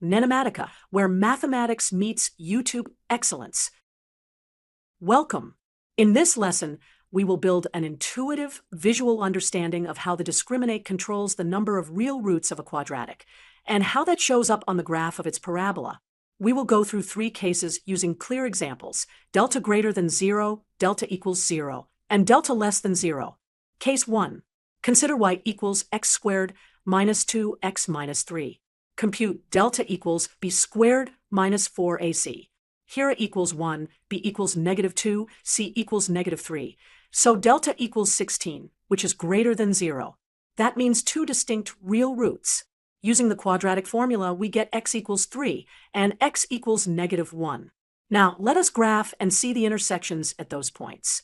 NENOMATICA, where mathematics meets YouTube excellence. Welcome. In this lesson, we will build an intuitive, visual understanding of how the discriminant controls the number of real roots of a quadratic, and how that shows up on the graph of its parabola. We will go through 3 cases using clear examples: delta greater than 0, delta equals 0, and delta less than 0. Case 1. Consider y equals x squared minus 2x minus 3. Compute delta equals b squared minus 4ac. Here a equals 1, b equals negative 2, c equals negative 3. So delta equals 16, which is greater than 0. That means 2 distinct real roots. Using the quadratic formula, we get x equals 3 and x equals negative 1. Now, let us graph and see the intersections at those points.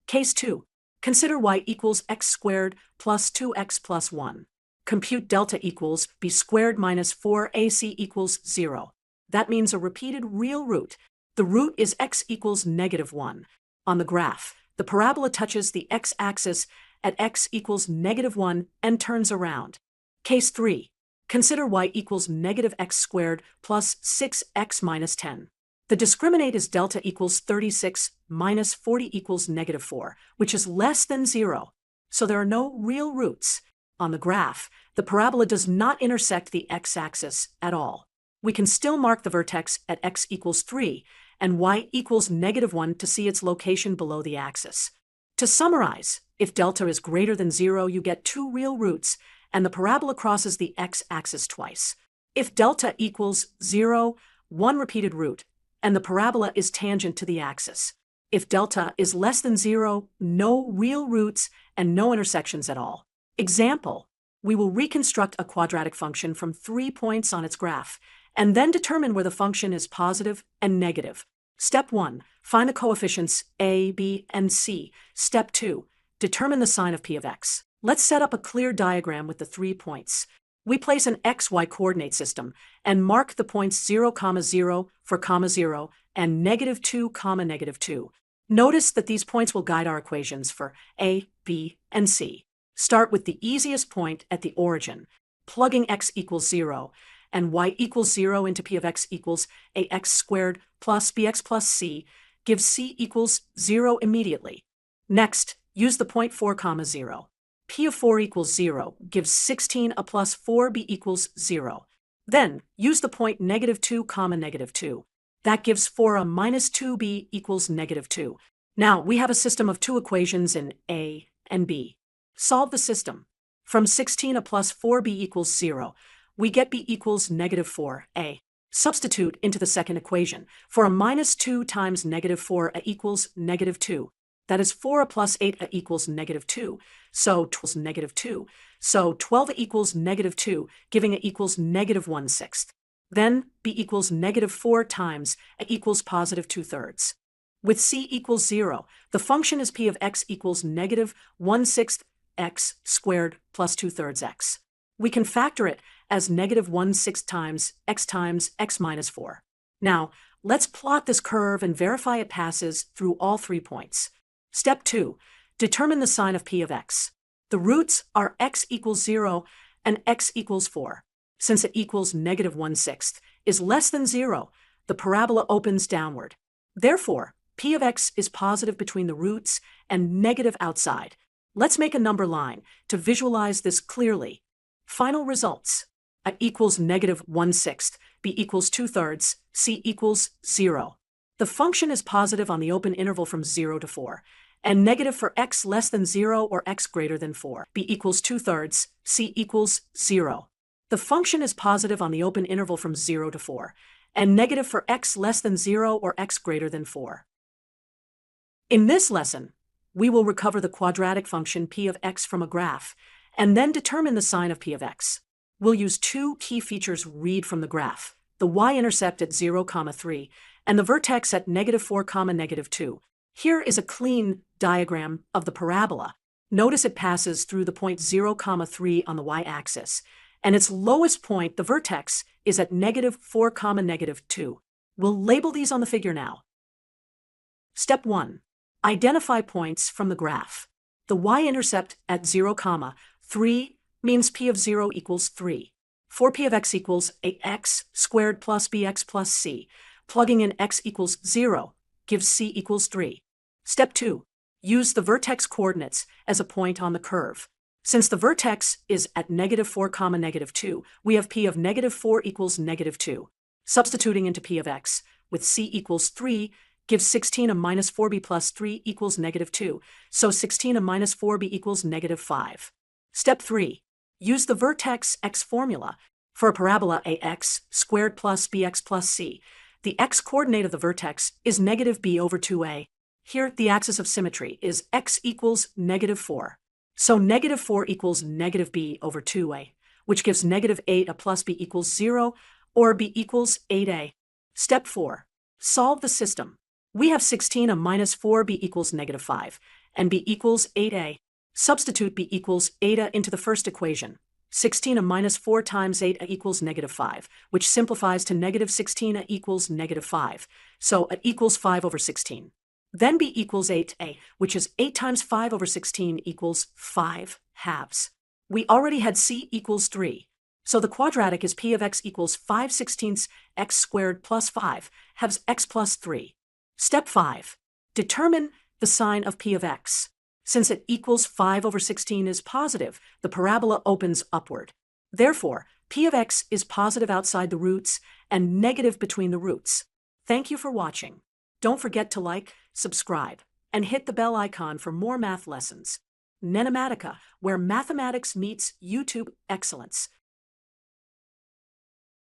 Case 2. Consider y equals x squared plus 2x plus 1. Compute delta equals b squared minus 4ac equals 0. That means a repeated real root. The root is x equals negative 1. On the graph, the parabola touches the x-axis at x equals negative 1 and turns around. Case 3. Consider y equals negative x squared plus 6x minus 10. The discriminant is delta equals 36 minus 40 equals negative 4, which is less than 0. So there are no real roots. On the graph, the parabola does not intersect the x-axis at all. We can still mark the vertex at x equals 3 and y equals negative 1 to see its location below the axis. To summarize, if delta is greater than 0, you get 2 real roots, and the parabola crosses the x-axis twice. If delta equals 0, 1 repeated root, and the parabola is tangent to the axis. If delta is less than 0, no real roots and no intersections at all. Example: we will reconstruct a quadratic function from 3 points on its graph, and then determine where the function is positive and negative. Step 1. Find the coefficients a, b, and c. Step 2. Determine the sign of p of x. Let's set up a clear diagram with the 3 points. We place an xy coordinate system and mark the points 0, 0 for 0 and negative 2, negative 2. Notice that these points will guide our equations for a, b, and c. Start with the easiest point at the origin, plugging x equals 0, and y equals 0 into p of x equals ax squared plus bx plus c gives c equals 0 immediately. Next, use the point 4, 0. P of 4 equals 0 gives 16 a plus 4b equals 0. Then, use the point negative 2, negative 2. That gives 4 a minus 2b equals negative 2. Now, we have a system of 2 equations in a and b. Solve the system. From 16 a plus 4b equals 0, we get b equals negative 4a. Substitute into the second equation. For a minus 2 times negative 4a equals negative 2. That is 4a plus 8a equals negative 2. So 12 negative 2. So 12a equals negative 2, giving a equals negative 1/6. Then b equals negative 4 times a equals positive 2/3. With c equals 0, the function is p of x equals negative 1/6 x squared plus 2/3 x. We can factor it as negative 1/6 times x minus 4. Now, let's plot this curve and verify it passes through all 3 points. Step 2. Determine the sign of p of x. The roots are x equals 0 and x equals 4. Since it equals negative 1/6 is less than 0, the parabola opens downward. Therefore, p of x is positive between the roots and negative outside. Let's make a number line to visualize this clearly. Final results: a equals negative 1/6, b equals 2/3, c equals 0. The function is positive on the open interval from 0 to 4, and negative for x less than 0 or x greater than 4. b equals 2/3, c equals 0. The function is positive on the open interval from 0 to 4, and negative for x less than 0 or x greater than 4. In this lesson, we will recover the quadratic function p of x from a graph, and then determine the sign of p of x. We'll use 2 key features read from the graph: the y-intercept at 0, 3, and the vertex at negative 4, negative 2. Here is a clean diagram of the parabola. Notice it passes through the point 0, 3 on the y-axis, and its lowest point, the vertex, is at negative 4, negative 2. We'll label these on the figure now. Step 1. Identify points from the graph. The y-intercept at 0, 3 means p of 0 equals 3. For p of x equals ax squared plus bx plus c, plugging in x equals 0 gives c equals 3. Step 2. Use the vertex coordinates as a point on the curve. Since the vertex is at -4, -2, we have p of -4 equals -2. Substituting into p of x with c equals 3 gives 16 of minus 4b plus 3 equals -2, so 16 of minus 4b equals -5. Step 3. Use the vertex x formula for a parabola ax squared plus bx plus c. The x-coordinate of the vertex is -b over 2a. Here, the axis of symmetry is x equals -4. So -4 equals -b over 2a, which gives -8a plus b equals 0, or b equals 8a. Step 4. Solve the system. We have 16 of minus 4b equals -5, and b equals 8a. Substitute b equals 8a into the first equation. 16 of minus 4 times 8a equals -5, which simplifies to -16a equals -5, so it equals 5 over 16. Then b equals 8a, which is 8 times 5 over 16 equals 5 halves. We already had c equals 3, so the quadratic is p of x equals 5/16 x squared plus 5 halves x plus 3. Step 5. Determine the sign of p of x. Since it equals 5 over 16 is positive, the parabola opens upward. Therefore, p of x is positive outside the roots and negative between the roots. Thank you for watching. Don't forget to like, subscribe, and hit the bell icon for more math lessons. NENOMATICA, where mathematics meets YouTube excellence.